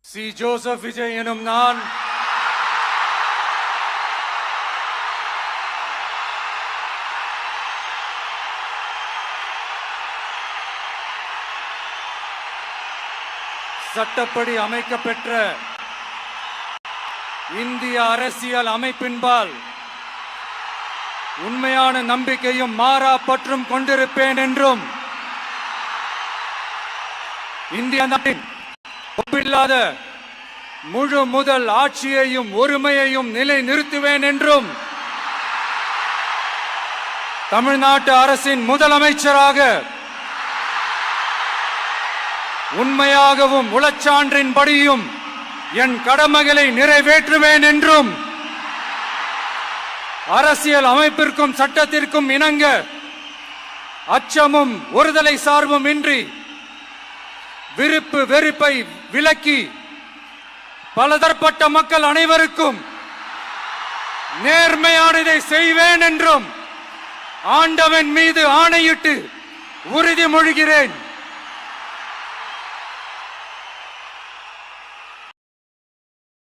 C Joseph Vijay எனும் நான் சட்டப்படி அமைக்கப்பெற்ற இந்திய அரசியல் அமைப்பின்பால் உண்மையான நம்பிக்கையும் மாறா பற்றும் கொண்டிருப்பேன் என்றும் இந்திய நாட்டின் ஒப்பில்லாத முழு முதல் ஆட்சியையும் ஒருமையையும் நிலை நிறுத்துவேன் என்றும் தமிழ்நாட்டு அரசின் முதலமைச்சராக உண்மையாகவும் உளச்சான்றின்படியும் என் கடமைகளை நிறைவேற்றுவேன் என்றும் அரசியல் அமைப்பிற்கும் சட்டத்திற்கும் இணங்க அச்சமும் ஒருதலை சார்பும் இன்றி விருப்பு வெறுப்பை விலக்கி பலதரப்பட்ட மக்கள் அனைவருக்கும் நேர்மையானதை செய்வேன் என்றும் ஆண்டவன் மீது ஆணையிட்டு உறுதிமொழிகிறேன்.